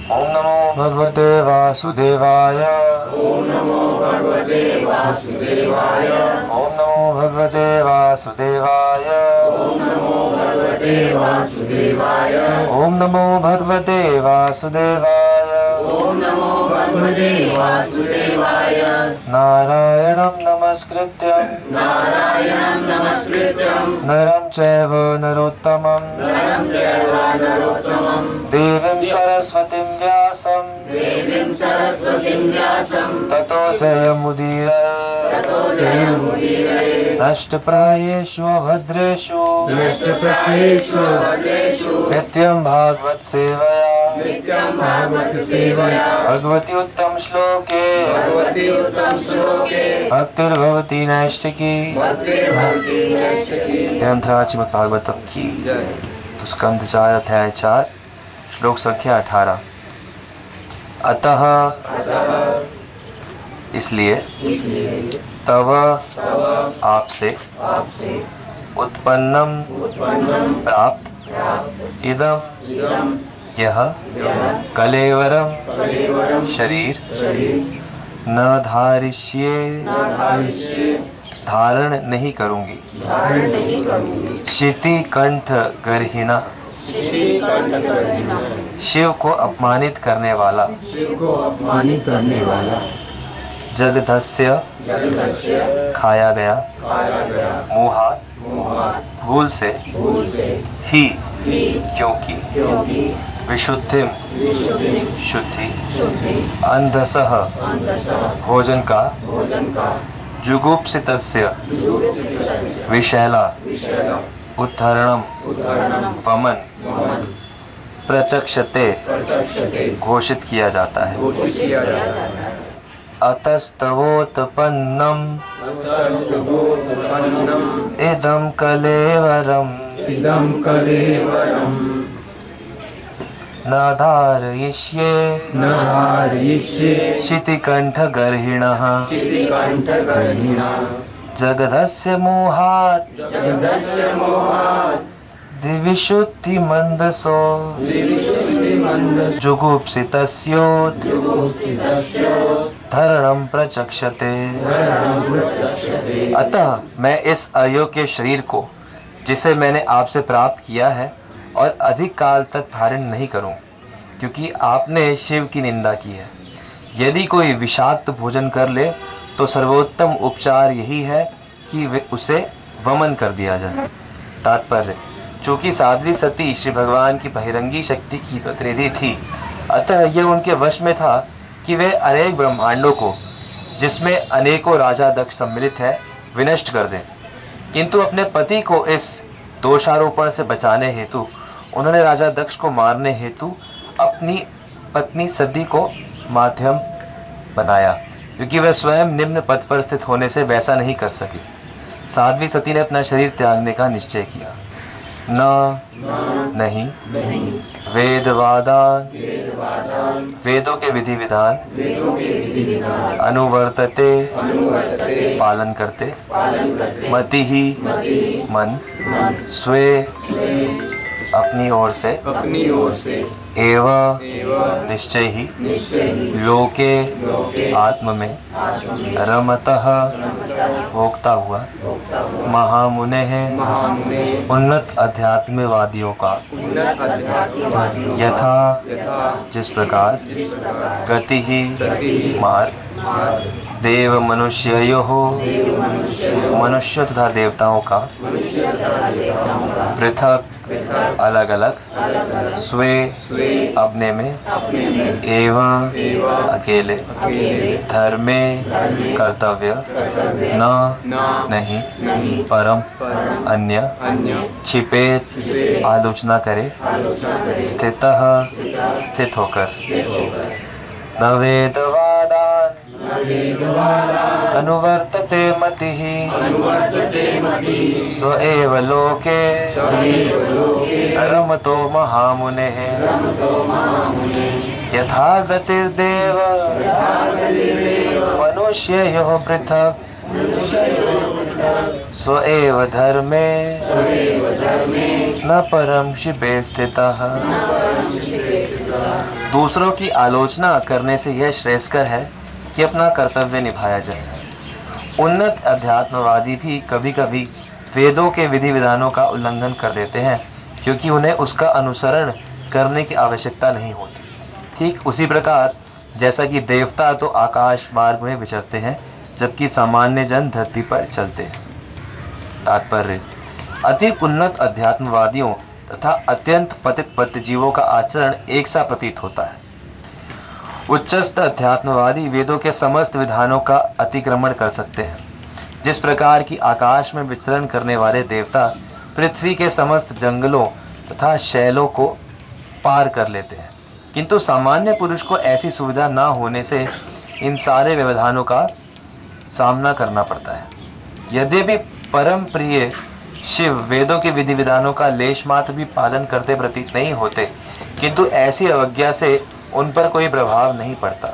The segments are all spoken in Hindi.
ओम नमो भगवते वासुदेवाय। ओम नमो भगवते वासुदेवाय। ओम नमो भगवते वासुदेवाय। ओम नमो भगवते वासुदेवाय। ओम नमो भगवते वासुदेवाय। ओम नमो भगवते वासुदेवाय। नारायणं नमस्कृत्यं नारायणं नमस्कृत्यं नरं चैव नरोत्तमं नरं चैव नरोत्तमं देवीं सरस्वतीं व्यासं देवीं सरस्वतीं व्यासं ततो जयमुदीरये। ततो जयमुदीरये। नष्टप्रायेषु अभद्रेषु नष्टप्रायेषु भद्रेषु नित्यं भागवत सेवया नित्यं भागवत सेवया भगवती उत्तम श्लोके भगवती उत्तम श्लोके भक्तिर्भवती नैष्टिकी। भक्तिर्भवती नैष्टिकी। ग्रंथराज श्रीमद् भागवतम की स्कंध 4 अध्याय 4 श्लोक संख्या 18। अतः इसलिए तव आपसे उत्पन्नम प्राप्त इदम यह कलेवरम शरीर न धारिष्ये धारण नहीं करूंगी। शिति कंठ गर्हिणा शिव को अपमानित करने वाला जगधस्य खाया गया मुहात भूल से ही क्योंकि विशुद्धिम शुद्धि अंधसः भोजन का जुगुप्सितस्य विशैला उद्धरणम वमन प्रचक्षते घोषित किया जाता है। अतस्तवोत्पन्नम इदं कलेवरम न धारयिष्ये शितिकंठ गर्हिणः जगधस्य मोहात् दिविशुद्धि मंदसो जुगुप्सितस्योद्धरणं प्रचक्षते। अतः मैं इस अयोग्य शरीर को जिसे मैंने आपसे प्राप्त किया है और अधिक काल तक धारण नहीं करूं, क्योंकि आपने शिव की निंदा की है। यदि कोई विषाक्त भोजन कर ले तो सर्वोत्तम उपचार यही है कि वे उसे वमन कर दिया जाए। तात्पर्य, चूँकि साध्वी सती श्री भगवान की बहिरंगी शक्ति की प्रतिनिधि थी, अतः यह उनके वश में था कि वे अनेक ब्रह्मांडों को, जिसमें अनेकों राजा दक्ष सम्मिलित है, विनष्ट कर दें। किंतु अपने पति को इस दोषारोपण से बचाने हेतु उन्होंने राजा दक्ष को मारने हेतु अपनी पत्नी सती को माध्यम बनाया, क्योंकि वह स्वयं निम्न पद पर स्थित होने से वैसा नहीं कर सकी। साध्वी सती ने अपना शरीर त्यागने का निश्चय किया। नहीं वेदवादान वेदों के विधि विधान अनुवर्तते पालन करते मति ही मन स्वे अपनी ओर से एवं निश्चय ही लोके आत्म में रमतः भोगता हुआ महामुने हैं उन्नत अध्यात्मवादियों का यथा जिस प्रकार गति ही मार्ग देव मनुष्योः मनुष्य तथा देवताओं का पृथक अलग अलग स्वे अपने में एवं अकेले धर्मे कर्तव्य न नहीं परम अन्य छिपेत आलोचना करे स्थितः स्थित होकर न वेदवादान अनुवर्तते मतिः स्व एव लोके रमतो महामुनेः यथा गतिर्देव मनुष्ययोः पृथक् स्व एव धर्मे न परम शिवे स्थितः। दूसरों की आलोचना करने से यह श्रेयस्कर है कि अपना कर्तव्य निभाया जाए। उन्नत अध्यात्मवादी भी कभी कभी वेदों के विधि विधानों का उल्लंघन कर देते हैं, क्योंकि उन्हें उसका अनुसरण करने की आवश्यकता नहीं होती। ठीक उसी प्रकार जैसा कि देवता तो आकाश मार्ग में विचरते हैं, जबकि सामान्य जन धरती पर चलते हैं। तात्पर्य: अति उन्नत अध्यात्मवादियों तथा अत्यंत पतित पतित जीवों का आचरण एक सा प्रतीत होता है। उच्चस्थ अध्यात्मवादी वेदों के समस्त विधानों का अतिक्रमण कर सकते हैं। जिस प्रकार की आकाश में विचरण करने वाले देवता पृथ्वी के समस्त जंगलों तथा शैलों को पार कर लेते हैं, किंतु सामान्य पुरुष को ऐसी सुविधा न होने से इन सारे व्यवधानों का सामना करना पड़ता है। यद्यपि परम प्रिय शिव वेदों के विधि विधानों का लेश मात्र भी पालन करते प्रतीत नहीं होते, किंतु ऐसी अवज्ञा से उन पर कोई प्रभाव नहीं पड़ता।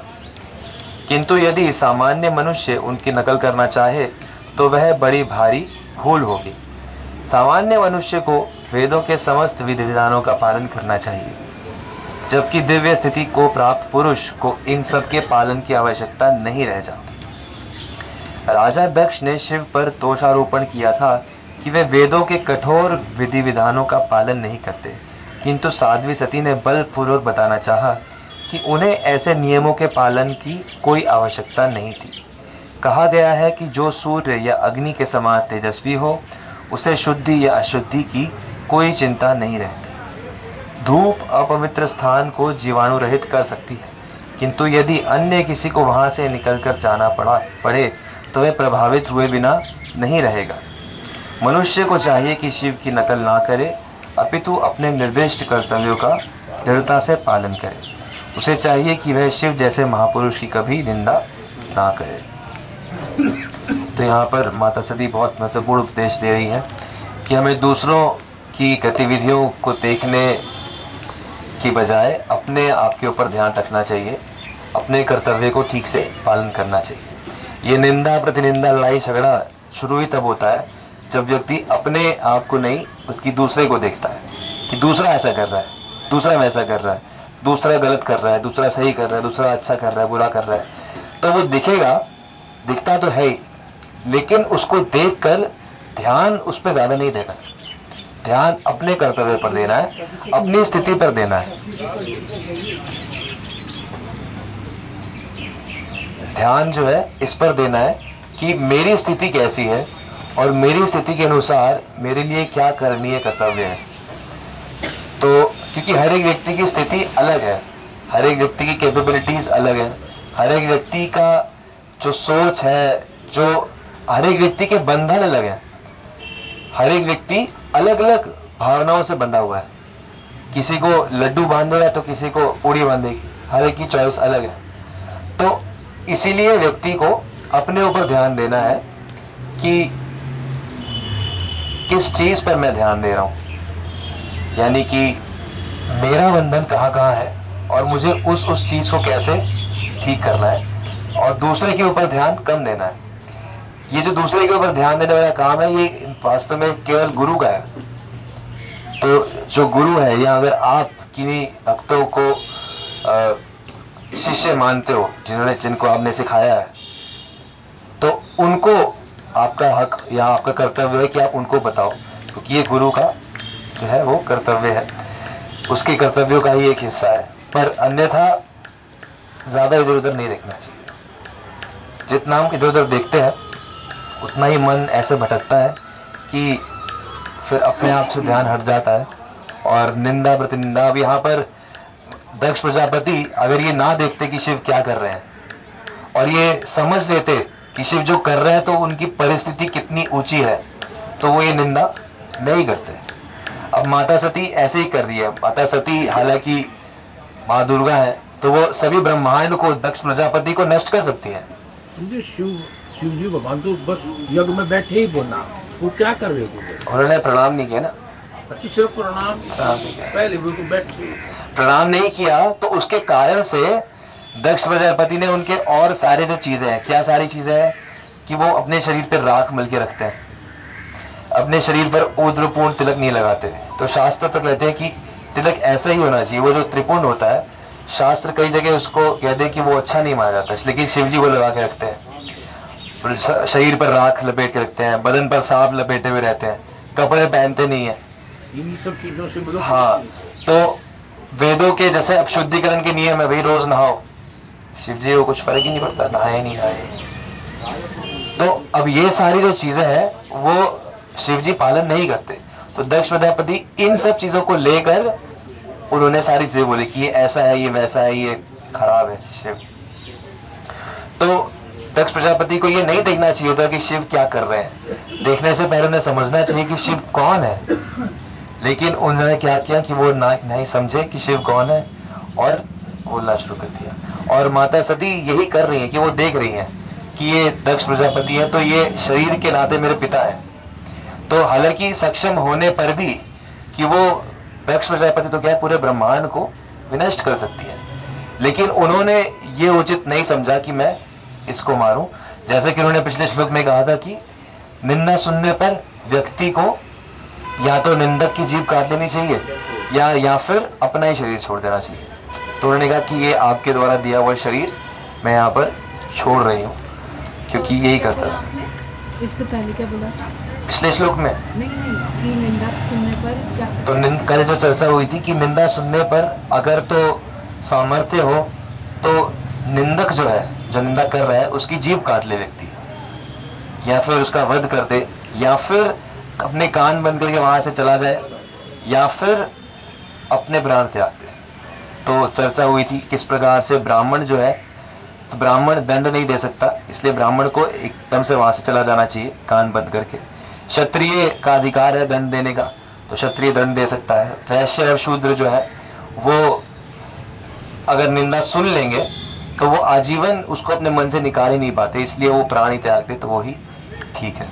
किंतु यदि सामान्य मनुष्य उनकी नकल करना चाहे तो वह बड़ी भारी भूल होगी। सामान्य मनुष्य को वेदों के समस्त विधि विधानों का पालन करना चाहिए, जबकि दिव्य स्थिति को प्राप्त पुरुष को इन सब के पालन की आवश्यकता नहीं रह जाती। राजा दक्ष ने शिव पर दोषारोपण किया था कि वे वेदों के कठोर विधि विधानों का पालन नहीं करते, किंतु साध्वी सती ने बलपूर्वक बताना चाहा कि उन्हें ऐसे नियमों के पालन की कोई आवश्यकता नहीं थी। कहा गया है कि जो सूर्य या अग्नि के समान तेजस्वी हो, उसे शुद्धि या अशुद्धि की कोई चिंता नहीं रहती। धूप अपवित्र स्थान को जीवाणु रहित कर सकती है, किंतु यदि अन्य किसी को वहाँ से निकलकर जाना पड़े तो वह प्रभावित हुए बिना नहीं रहेगा। मनुष्य को चाहिए कि शिव की नकल ना करे, अपितु अपने निर्दिष्ट कर्तव्यों का दृढ़ता से पालन करे। उसे चाहिए कि वह शिव जैसे महापुरुष की कभी निंदा ना करे। तो यहाँ पर माता सती बहुत महत्वपूर्ण उपदेश दे रही है कि हमें दूसरों की गतिविधियों को देखने की बजाय अपने आप के ऊपर ध्यान रखना चाहिए, अपने कर्तव्य को ठीक से पालन करना चाहिए। ये निंदा प्रतिनिंदा लड़ाई झगड़ा शुरू ही तब होता है जब व्यक्ति अपने आप को नहीं बल्कि दूसरे को देखता है कि दूसरा ऐसा कर रहा है, दूसरा वैसा कर रहा है, दूसरा गलत कर रहा है, दूसरा सही कर रहा है, दूसरा अच्छा कर रहा है, बुरा कर रहा है, तो वो दिखेगा, दिखता तो है ही, लेकिन उसको देखकर ध्यान उस पर ज़्यादा नहीं देना। ध्यान अपने कर्तव्य पर देना है, अपनी स्थिति पर देना है। ध्यान जो है इस पर देना है कि मेरी स्थिति कैसी है और मेरी स्थिति के अनुसार मेरे लिए क्या करणीय कर्तव्य है। तो क्योंकि हर एक व्यक्ति की स्थिति अलग है, हर एक व्यक्ति की कैपेबिलिटीज़ अलग है, हर एक व्यक्ति का जो सोच है, जो हर एक व्यक्ति के बंधन अलग हैं। हर एक व्यक्ति अलग अलग भावनाओं से बंधा हुआ है। किसी को लड्डू बांधेगा तो किसी को पूड़ी बांधेगी, हर एक की चॉइस अलग है। तो इसीलिए व्यक्ति को अपने ऊपर ध्यान देना है कि किस चीज़ पर मैं ध्यान दे रहा हूँ, यानी कि मेरा बंधन कहाँ कहाँ है और मुझे उस चीज़ को कैसे ठीक करना है, और दूसरे के ऊपर ध्यान कम देना है। ये जो दूसरे के ऊपर ध्यान देने वाला काम है, ये वास्तव में केवल गुरु का है। तो जो गुरु है, या अगर आप किन्हीं भक्तों को शिष्य मानते हो, जिनको आपने सिखाया है, तो उनको आपका हक या आपका कर्तव्य है कि आप उनको बताओ, क्योंकि ये गुरु का जो है वो कर्तव्य है, उसके कर्तव्यों का ही एक हिस्सा है। पर अन्यथा ज़्यादा इधर उधर नहीं देखना चाहिए। जितना हम इधर उधर देखते हैं उतना ही मन ऐसे भटकता है कि फिर अपने आप से ध्यान हट जाता है और निंदा प्रतिनिंदा। अब यहाँ पर दक्ष प्रजापति अगर ये ना देखते कि शिव क्या कर रहे हैं और ये समझ लेते कि शिव जो कर रहे हैं तो उनकी परिस्थिति कितनी ऊंची है, तो वो ये निंदा नहीं करते। अब माता सती ऐसे ही कर रही है। माता सती हालांकि माँ दुर्गा है, तो वो सभी ब्रह्मांड को, दक्ष प्रजापति को नष्ट कर सकती है। शिव जी भगवान तो बस यज्ञ में बैठे ही थे ना, वो क्या कर रहे थे? उन्होंने प्रणाम नहीं किया ना, सिर्फ प्रणाम नहीं किया, पहले वो तो बैठे प्रणाम नहीं किया, तो उसके कारण से दक्ष प्रजापति ने उनके और सारे जो चीज़ें हैं, क्या सारी चीज़ें हैं कि वो अपने शरीर पर राख मल के रखते हैं, अपने शरीर पर ऊर्ध्वपूर्ण तिलक नहीं लगाते। तो शास्त्र तो कहते हैं कि तिलक ऐसा ही होना चाहिए, वो जो त्रिपुंड होता है शास्त्र कई जगह उसको कहते हैं कि वो अच्छा नहीं माना जाता, लेकिन शिव जी वो लगा के रखते हैं। शरीर पर राख लपेट के रखते हैं, बदन पर सांप लपेटे हुए रहते हैं, कपड़े पहनते नहीं है। इन सब चीजों से मतलब हाँ, तो वेदों के जैसे अपशुद्धिकरण के नियम है, वही रोज नहाओ, शिव जी को कुछ फर्क ही नहीं पड़ता, नहाए नहीं नहाए। तो अब ये सारी जो चीजें हैं वो शिव जी पालन नहीं करते। तो दक्ष प्रजापति इन सब चीजों को लेकर उन्होंने सारी चीजें बोली कि ये ऐसा है, ये वैसा है, ये खराब है शिव। तो दक्ष प्रजापति को ये नहीं देखना चाहिए था कि शिव क्या कर रहे हैं, देखने से पहले उन्हें समझना चाहिए कि शिव कौन है। लेकिन उन्होंने क्या किया कि वो नहीं समझे कि शिव कौन है और बोलना शुरू कर दिया। और माता सती यही कर रही है कि वो देख रही हैं कि ये दक्ष प्रजापति है, तो ये शरीर के नाते मेरे पिता है। तो हालांकि सक्षम होने पर भी कि वो दक्ष प्रजापति तो क्या है, पूरे ब्रह्मांड को विनष्ट कर सकती है, लेकिन उन्होंने ये उचित नहीं समझा कि मैं इसको मारूं। जैसे कि उन्होंने पिछले श्लोक में कहा था कि निंदा सुनने पर व्यक्ति को या तो निंदक की जीभ काट देनी चाहिए या फिर अपना ही शरीर छोड़ देना चाहिए। तो उन्होंने कहा कि ये आपके द्वारा दिया हुआ शरीर मैं यहाँ पर छोड़ रही हूँ, क्योंकि यही करता था। इससे पहले क्या बोला? पिछले श्लोक में नहीं कि निंदा सुनने पर क्या? तो कल जो चर्चा हुई थी कि निंदा सुनने पर अगर तो सामर्थ्य हो तो निंदक जो है, जो निंदा कर रहा है, उसकी जीभ काट ले व्यक्ति, या फिर उसका वध कर दे, या फिर अपने कान बंद करके वहां से चला जाए, या फिर अपने प्राण त्याग दे। तो चर्चा हुई थी किस प्रकार से ब्राह्मण जो है, तो ब्राह्मण दंड नहीं दे सकता, इसलिए ब्राह्मण को एकदम से वहां से चला जाना चाहिए कान बंद करके। क्षत्रिय का अधिकार है दंड देने का, तो क्षत्रिय दंड दे सकता है। वैश्य और शूद्र जो है वो अगर निंदा सुन लेंगे तो वो आजीवन उसको अपने मन से निकाल ही नहीं पाते, इसलिए वो प्राण ही त्याग दे तो वो ही ठीक है।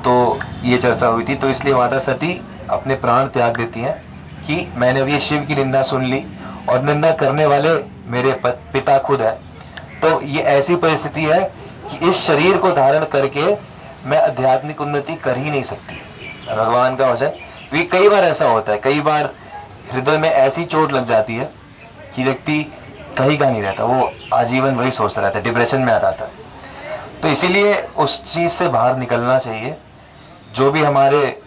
तो ये चर्चा हुई थी। तो इसलिए माता सती अपने प्राण त्याग देती हैं कि मैंने अभी शिव की निंदा सुन ली और निंदा करने वाले मेरे पिता खुद है। तो ये ऐसी परिस्थिति है कि इस शरीर को धारण करके मैं आध्यात्मिक उन्नति कर ही नहीं सकती। भगवान का वचन भी कई बार ऐसा होता है, कई बार हृदय में ऐसी चोट लग जाती है कि व्यक्ति कहीं का नहीं रहता, वो आजीवन वही सोचता रहता है, डिप्रेशन में आ जाता है। तो इसीलिए उस चीज़ से बाहर निकलना चाहिए। जो भी हमारे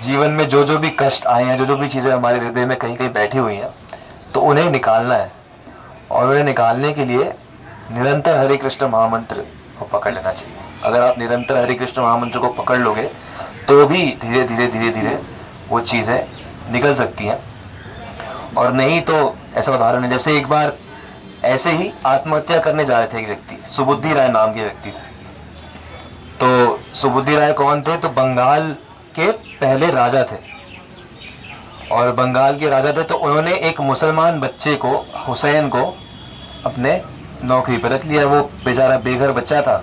जीवन में जो भी कष्ट आए हैं, जो भी चीज़ें हमारे हृदय में कहीं कहीं बैठी हुई हैं, तो उन्हें निकालना है। और उन्हें निकालने के लिए निरंतर हरे कृष्ण महामंत्र को पकड़ लेना चाहिए। अगर आप निरंतर हरे कृष्ण महामंत्र को पकड़ लोगे तो भी धीरे धीरे वो चीज़ें निकल सकती हैं। और नहीं तो ऐसा उदाहरण है, जैसे एक बार ऐसे ही आत्महत्या करने जा रहे थे एक व्यक्ति, सुबुद्धि राय नाम के व्यक्ति थे। तो सुबुद्धि राय कौन थे? तो बंगाल के पहले राजा थे, और बंगाल के राजा थे। तो उन्होंने एक मुसलमान बच्चे को, हुसैन को, अपने नौकरी पर रख लिया। वो बेचारा बेघर बच्चा था,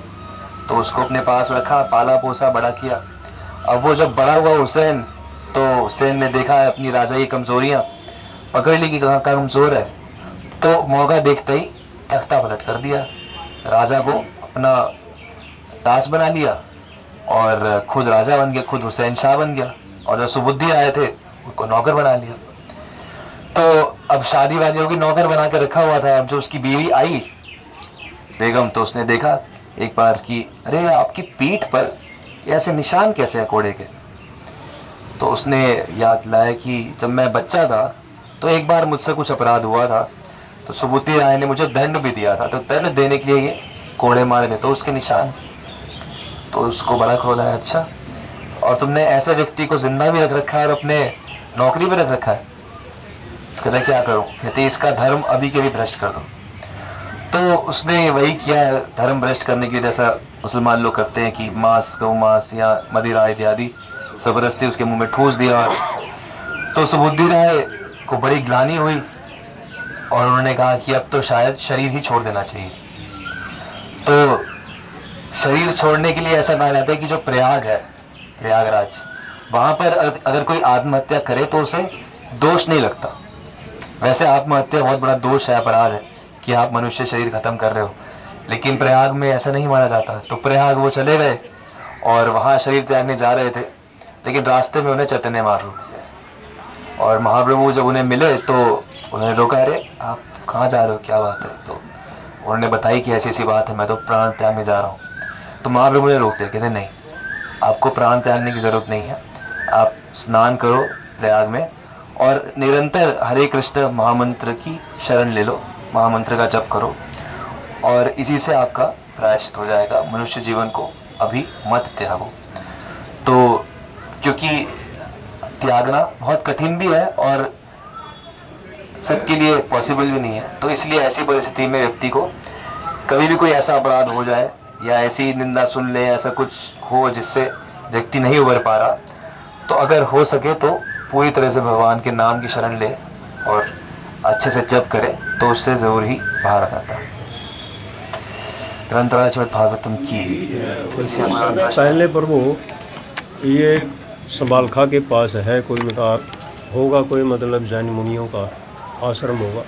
तो उसको अपने पास रखा, पाला पोसा, बड़ा किया। अब वो जब बड़ा हुआ हुसैन, तो हुसैन ने देखा अपनी राजा की कमजोरियाँ, पकड़ ली कि कहाँ कमज़ोर है। तो मौका देखते ही तख्ता पलट कर दिया, राजा को अपना दास बना लिया और खुद राजा बन गया, खुद हुसैन शाह बन गया। और जो सुबुद्धि आए थे उनको नौकर बना लिया। तो अब शादी वादी होगी, नौकर बना के रखा हुआ था। अब जो उसकी बीवी आई बेगम, तो उसने देखा एक बार कि अरे आपकी पीठ पर ऐसे निशान कैसे हैं कोड़े के। तो उसने याद लाया कि जब मैं बच्चा था तो एक बार मुझसे कुछ अपराध हुआ था, तो सुबुद्धि राय ने मुझे दंड भी दिया था, तो दंड देने के लिए ये कोड़े मारे थे, तो उसके निशान। तो उसको बड़ा खोला है, अच्छा, और तुमने ऐसे व्यक्ति को जिंदा भी रख रखा है और अपने नौकरी भी रख रखा है। तो कहते क्या करूं? कहते इसका धर्म अभी के भी भ्रष्ट कर दो। तो उसने वही किया, धर्म भ्रष्ट करने के लिए जैसा मुसलमान लोग करते हैं कि मांस, गौ मांस या मदिरा इत्यादि जबरदस्ती उसके मुंह में ठूस दिया। तो सुबुद्धि राय को बड़ी ग्लानि हुई और उन्होंने कहा कि अब तो शायद शरीर ही छोड़ देना चाहिए। तो शरीर छोड़ने के लिए ऐसा कहा जाता है कि जो प्रयाग है, प्रयागराज, वहाँ पर अगर कोई आत्महत्या करे तो उसे दोष नहीं लगता। वैसे आत्महत्या बहुत बड़ा दोष है, अपराध है कि आप मनुष्य शरीर खत्म कर रहे हो, लेकिन प्रयाग में ऐसा नहीं माना जाता। तो प्रयाग वो चले गए और वहाँ शरीर त्यागने जा रहे थे, लेकिन रास्ते में उन्हें चैतन्य महाप्रभु मिले। और महाप्रभु जब उन्हें मिले तो उन्होंने रोका, अरे आप कहाँ जा रहे हो, क्या बात है? तो उन्होंने बताई कि ऐसी ऐसी बात है, मैं तो प्राण त्यागने जा रहा हूँ। तो महाप्रभु ने रोक दिया, कहते नहीं, आपको प्राण त्यागने की ज़रूरत नहीं है, आप स्नान करो प्रयाग में और निरंतर हरे कृष्ण महामंत्र की शरण ले लो, महामंत्र का जप करो और इसी से आपका प्रायश्चित हो जाएगा। मनुष्य जीवन को अभी मत त्यागो। तो क्योंकि त्यागना बहुत कठिन भी है और सबके लिए पॉसिबल भी नहीं है, तो इसलिए ऐसी परिस्थिति में व्यक्ति को कभी भी कोई ऐसा अपराध हो जाए या ऐसी निंदा सुन ले, ऐसा कुछ हो जिससे व्यक्ति नहीं उबर पा रहा, तो अगर हो सके तो पूरी तरह से भगवान के नाम की शरण ले और अच्छे से जप करे तो उससे ज़रूर ही बाहर आ जाता है। ग्रंथराज भागवतम की पहले प्रभु ये संबालखा के पास है कोई मकान होगा, कोई मतलब जैन मुनियों का आश्रम होगा।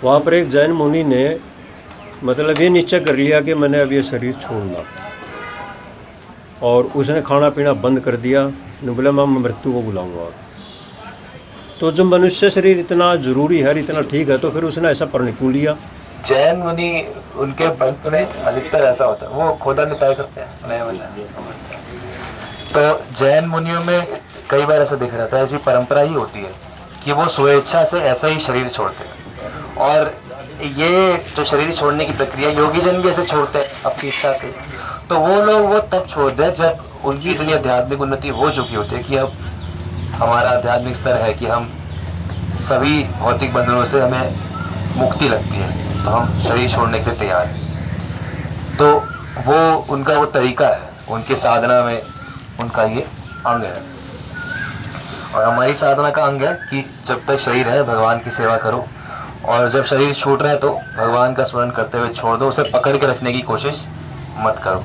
वहाँ पर एक जैन मुनि ने मतलब ये निश्चय कर लिया कि मैंने अब ये शरीर छोड़ना, और उसने खाना पीना बंद कर दिया। ने बोला मैं मृत्यु को बुलाऊंगा। तो जब मनुष्य शरीर इतना ज़रूरी है, इतना ठीक है, तो फिर उसने ऐसा प्रण क्यों लिया? जैन मुनि उनके पंथ में अधिकतर ऐसा होता है, वो खोदा निकाय करते हैं नया वाला। तो जैन मुनियों में कई बार ऐसा देखा जाता है, ऐसी परंपरा ही होती है कि वो स्वेच्छा से ऐसा ही शरीर छोड़ते हैं। और ये जो शरीर छोड़ने की प्रक्रिया योगी जन भी ऐसे छोड़ते हैं अपनी इच्छा से। तो वो लोग वो तब छोड़ते हैं जब उनकी इतनी आध्यात्मिक उन्नति हो चुकी होती है कि अब हमारा आध्यात्मिक स्तर है कि हम सभी भौतिक बंधनों से हमें मुक्ति लगती है, तो हम शरीर छोड़ने के लिए तैयार हैं। तो वो उनका वो तरीका है, उनकी साधना में उनका ये अंग है। और हमारी साधना का अंग है कि जब तक शरीर है भगवान की सेवा करो, और जब शरीर छूट रहा है तो भगवान का स्मरण करते हुए छोड़ दो, उसे पकड़ के रखने की कोशिश मत करो।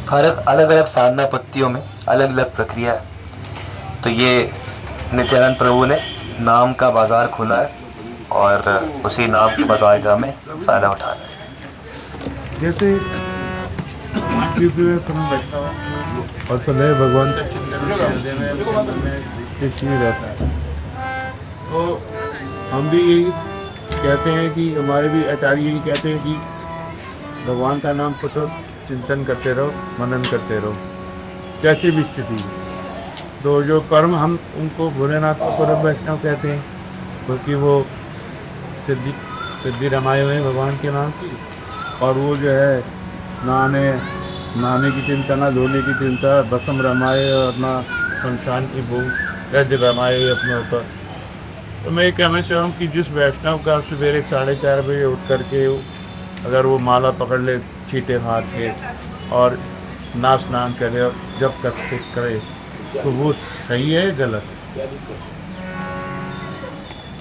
हर अलग अलग साधना पत्तियों में अलग अलग प्रक्रिया है। तो ये नित्यानंद प्रभु ने नाम का बाज़ार खोला है और उसी नाम के बाज़ार का हमें फ़ायदा उठाना है। जैसे मैं बैठता हूँ और सदैव भगवान का चिंतन में स्थिर रहता है, तो हम भी यही कहते हैं कि हमारे भी आचार्य यही कहते हैं कि भगवान का नाम को तो चिंतन करते रहो, मनन करते रहो, कैसे भी स्थिति। तो जो कर्म हम उनको भोलेनाथ को कर्म वैष्णव कहते हैं, क्योंकि वो सिद्धि रमाए हुए हैं भगवान के नाम से। और वो जो है नहाने की चिंता, ना धोने की चिंता, बसम रमाए और ना संसान की भूख रज रमाए हुए अपने ऊपर। तो मैं ये कहना चाहूँ कि जिस वैष्णव का सवेरे 4:30 बजे उठ करके अगर वो माला पकड़ ले छीटे हाथ के और ना स्नान करे और जब तक करे, तो वो सही है गलत?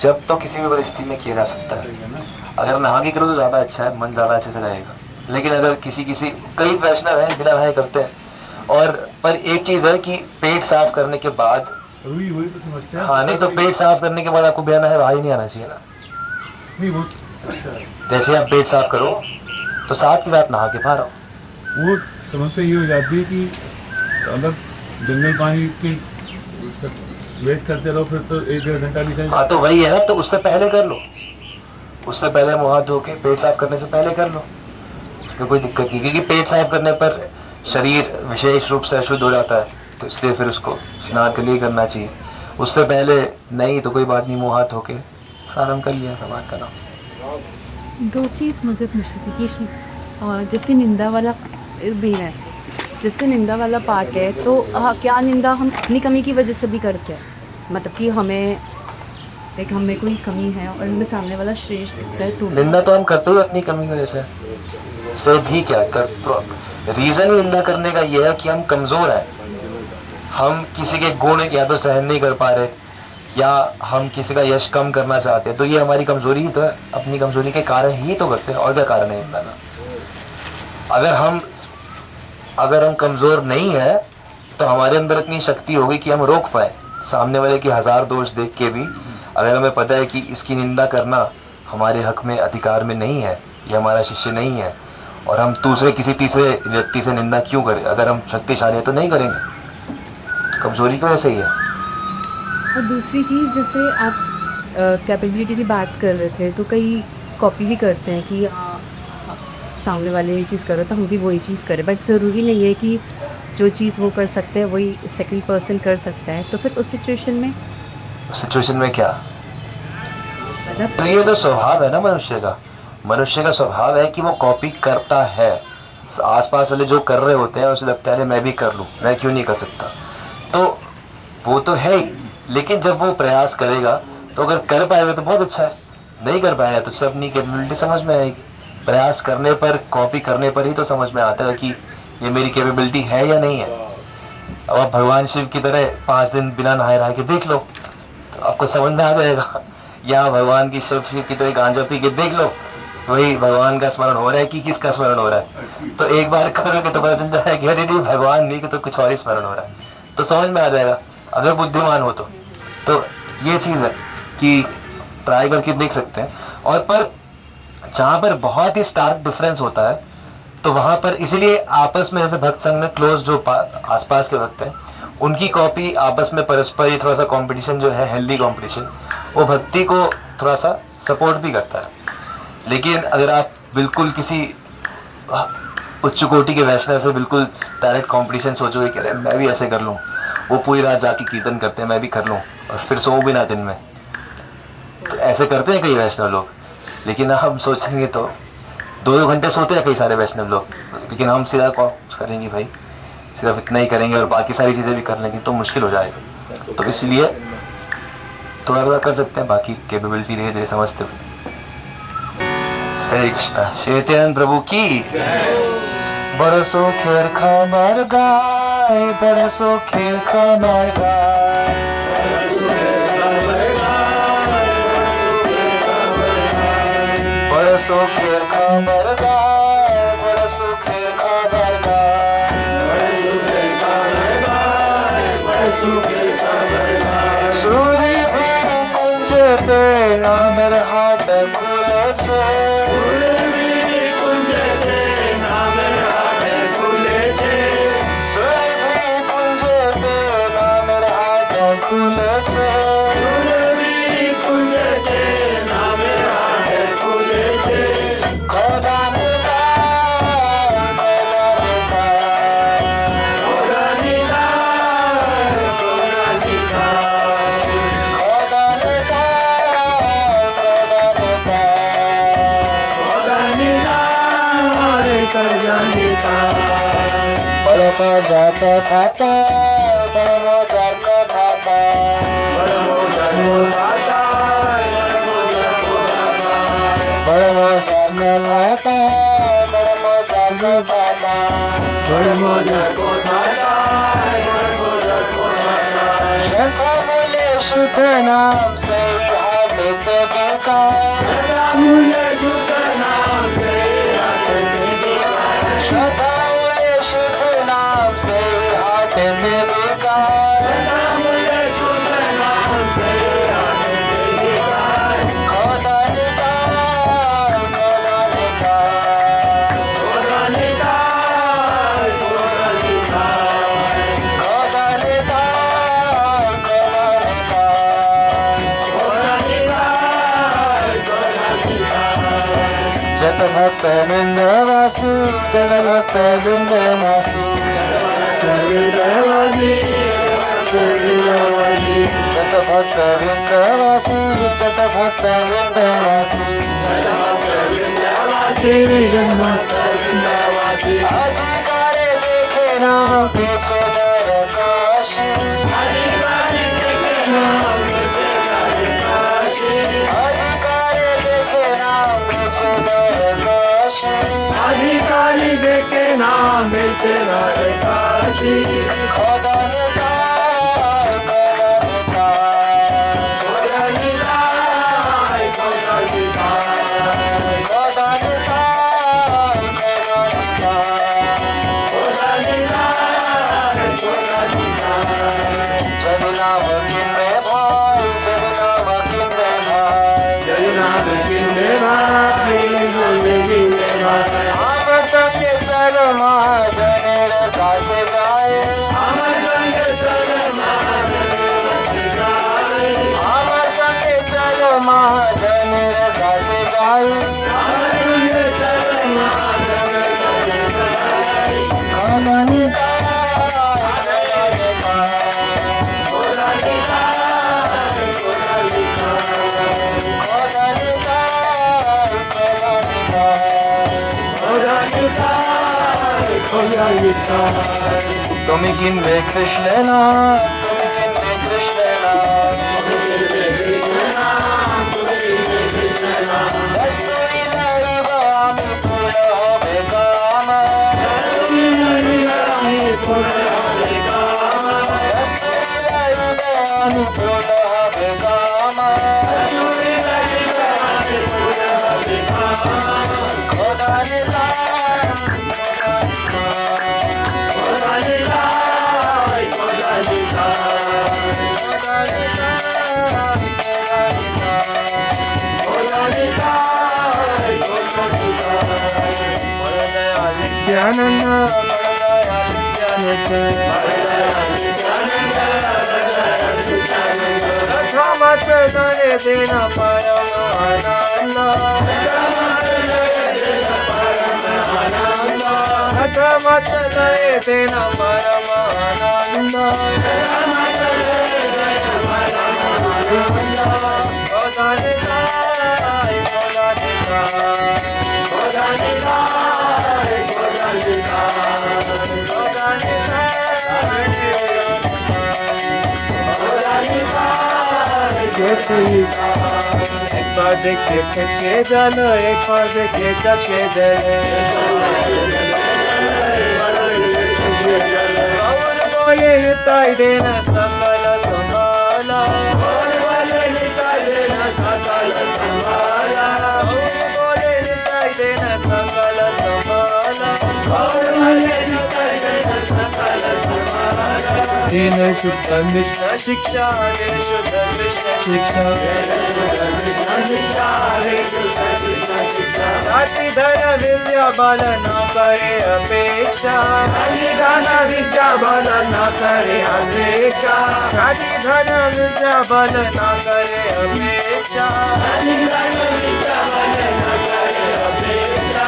जब तो किसी भी परिस्थिति में किया जा सकता है। अगर नहा के करो तो ज़्यादा अच्छा है, मन ज़्यादा अच्छे से रहेगा। लेकिन अगर कई वैष्णव हैं बिना नहाए करते हैं। और पर एक चीज़ है कि पेट साफ करने के बाद, वही तो समझते हैं। हाँ नहीं तो पेट साफ करने के बाद आपको बिना नहाए बाहर ही नहीं आना चाहिए ना। नहीं वो जैसे आप पेट साफ करो तो साथ के साथ नहा के बाहर आओ। वो समस्या ये हो जाती है कि अगर जंगल पानी की वेट करते रहो फिर तो 1-1.5 घंटा निकल। हाँ तो वही है ना, तो उससे पहले कर लो, उससे पहले मुँह हाथ धो के पेट साफ करने से पहले कर लो, उसमें कोई दिक्कत नहीं। क्योंकि पेट साफ करने पर शरीर विशेष रूप से अशुद्ध हो जाता है, तो इसलिए फिर उसको स्नान के लिए करना चाहिए। उससे पहले नहीं तो कोई बात नहीं, मुँह हाथ धो के प्रारंभ कर लिया भगवान का नाम। दो चीज़ मुझे पूछनी थी कि और जैसे निंदा वाला भी है, जैसे निंदा वाला पार्ट है, तो क्या निंदा हम अपनी कमी की वजह से भी करते हैं? मतलब कि हमें कोई कमी है और हमें सामने वाला श्रेष्ठ दिखता है तो निंदा तो हम करते ही अपनी कमी की वजह से भी क्या कर। रीज़न निंदा करने का ये है कि हम कमज़ोर हैं, हम किसी के गुण या तो सहन नहीं कर पा रहे, या हम किसी का यश कम करना चाहते हैं, तो ये हमारी कमज़ोरी ही तो है। अपनी कमज़ोरी के कारण ही तो करते हैं, और क्या कारण है निंदा का? अगर हम कमज़ोर नहीं है तो हमारे अंदर इतनी शक्ति होगी कि हम रोक पाए सामने वाले की 1000 दोष देख के भी। अगर हमें पता है कि इसकी निंदा करना हमारे हक में अधिकार में नहीं है, ये हमारा शिष्य नहीं है, और हम दूसरे किसी तीसरे व्यक्ति से निंदा क्यों करें? अगर हम शक्तिशाली हैं तो नहीं करेंगे, कमज़ोरी की वजह से ही है। और दूसरी चीज़, जैसे आप कैपेबिलिटी की बात कर रहे थे, तो कॉपी भी करते हैं कि सामने वाले ये चीज़ करो तो हम भी वही चीज़ करें, बट ज़रूरी नहीं है कि जो चीज़ वो कर सकते हैं वही सेकंड पर्सन कर सकता है। तो फिर उस सिचुएशन में क्या मतलब तो ये तो स्वभाव है ना मनुष्य का स्वभाव है कि वो कॉपी करता है। आसपास वाले जो कर रहे होते हैं उसे लगता है मैं भी कर लूँ, मैं क्यों नहीं कर सकता। तो वो तो है ही, लेकिन जब वो प्रयास करेगा तो अगर कर पाएगा तो बहुत अच्छा है, नहीं कर पाएगा तो सब अपनी कैपेबिलिटी समझ में आएगी। प्रयास करने पर, कॉपी करने पर ही तो समझ में आता है कि ये मेरी कैपेबिलिटी है या नहीं है। अब आप भगवान शिव की तरह 5 दिन बिना नहाए रहा के देख लो तो आपको समझ में आ जाएगा। या भगवान की शिव की तरह गांजा पी के देख लो, वही भगवान का स्मरण हो रहा है कि किसका स्मरण हो रहा है। तो एक बार करोगे तो पता चल जाता है कि अरे नहीं भगवान नहीं, कि तो कुछ और ही स्मरण हो रहा है, तो समझ में आ जाएगा अगर बुद्धिमान हो तो ये चीज़ है कि ट्राई करके देख सकते हैं। और पर जहाँ पर बहुत ही स्टार्क डिफरेंस होता है तो वहाँ पर इसीलिए आपस में जैसे भक्त संघ में क्लोज जो आसपास के भक्त हैं उनकी कॉपी आपस में परस्पर ही थोड़ा सा कंपटीशन जो है, हेल्दी कंपटीशन, वो भक्ति को थोड़ा सा सपोर्ट भी करता है। लेकिन अगर आप बिल्कुल किसी उच्च कोटि के वैष्णव से बिल्कुल डायरेक्ट कंपटीशन सोचोगे कि अरे मैं भी ऐसे कर लूँ, वो पूरी रात जाके कीर्तन करते हैं मैं भी कर लूँ और फिर सो भी ना दिन में, तो ऐसे करते हैं कई वैष्णव लोग। लेकिन हम सोचेंगे तो 2-2 घंटे सोते हैं कई सारे वैष्णव लोग, लेकिन हम सीधा कौन करेंगे भाई, सिर्फ इतना ही करेंगे और बाकी सारी चीज़ें भी कर लेंगे तो मुश्किल हो जाएगा। तो इसलिए थोड़ा थोड़ा कर सकते हैं, बाकी कैपेबिलिटी धीरे धीरे समझते हुए। हरे कृष्णा। चैतन्य प्रभु की बरसो खेर खबर गाय, बरसो खेर खबर गाय, बरसो खेर खबर गाय, बरसो खेर खबर गाय, सूर्य भी कुंज पे नामर हाथ खुले छे, जाता खाता बड़ो जाता खाता, बड़ो जाता बड़ो जाता खाता, बड़ो जाता खाता, बड़ो जाता शंखा बोले शुद्ध नाम से हाथ पे बिका, शंखा बोले शुद्ध नाम से हाथ पे बिका, शंखा बोले शुद्ध नाम से हाथ पे बिका, शंखा बोले शुद्ध नाम से हाथ पे बिका, खोदा निकाल खोदा निकाल, खोदा निकाल खोदा निकाल, खोदा निकाल खोदा निकाल, खोदा निकाल, जत भक्त वृंदवासु, जत भक्त वृंदवासु, वृंदवासी वृंदवासी, जत भक्त वृंदवासु, जत भक्त वृंदवासु, वृंदवासी, अधिकारे देखे नाम पीछे दर काशी, अधिकारे देखे नाम पीछे दर काशी, अधिकारे देखे नाम पीछे दर काशी, अधिकारी देखे नाम पीछे दर काशी, खोदा निकाल खोदा निकाल, खोदा निकाल खोदा निकाल, खोदा निकाल खोदा निकाल, जब नाम किन्ने भाई, जब नाम किन्ने भाई, जब नाम किन्ने भाई, जब किन्ने भाई, अमर संग चलो महाजनेर दास गाए, अमर संग Come Kimbe Krishna, Come Kimbe Krishna, Dasturi Laiva Mukula Begama, Dasturi Laiva Mukula Begama, Khoda Nila. एक बार देखे छे जल, एक बार देखे चखे जले, और बोले निताई देना सकल संभाला, और बोले निताई देना सकल संभाला, और बोले निताई देना सकल संभाला, और बोले निताई देना सकल संभाला। दिन शुद्ध मिश्र शिक्षा, दिन शुद्ध मिश्र शिक्षा, जाति धन विद्या बल न करे अपेक्षा, जाति धन विद्या बल न करे अपेक्षा, जाति धन विद्या बल न करे अपेक्षा, जाति धन विद्या बल न करे अपेक्षा।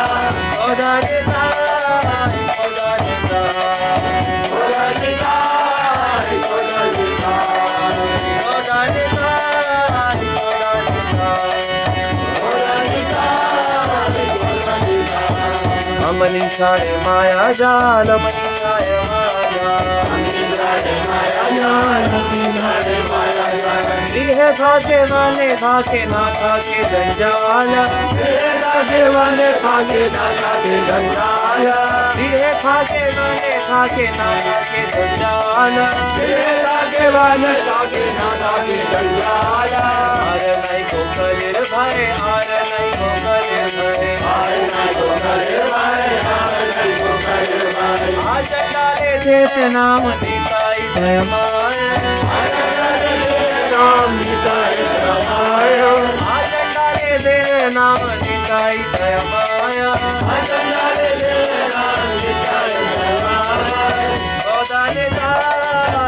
खुदा देता, खुदा देता, खुदा देता, खुदा देता, खुदा देता, मनीषाय माया जाल, मनीषाय माया है भागे वाले भागे ना भागे जंजाल, भागे वाले भागे ना भागे जंजाल, है भागे वाले भागे ना भागे जंजाल, भागे वाले भागे ना भागे जंजाल। आर नहीं को करे भाई, आर नहीं को करे भाई, आर नहीं को करे भाई, आर नहीं को करे भाई। आज डाले देत नाम निताई धर्माय, नाम निताई धर्माय, आज डाले दे नाम निताई धर्माय, आज डाले दे नाम निताई धर्माय। खुदा निताई,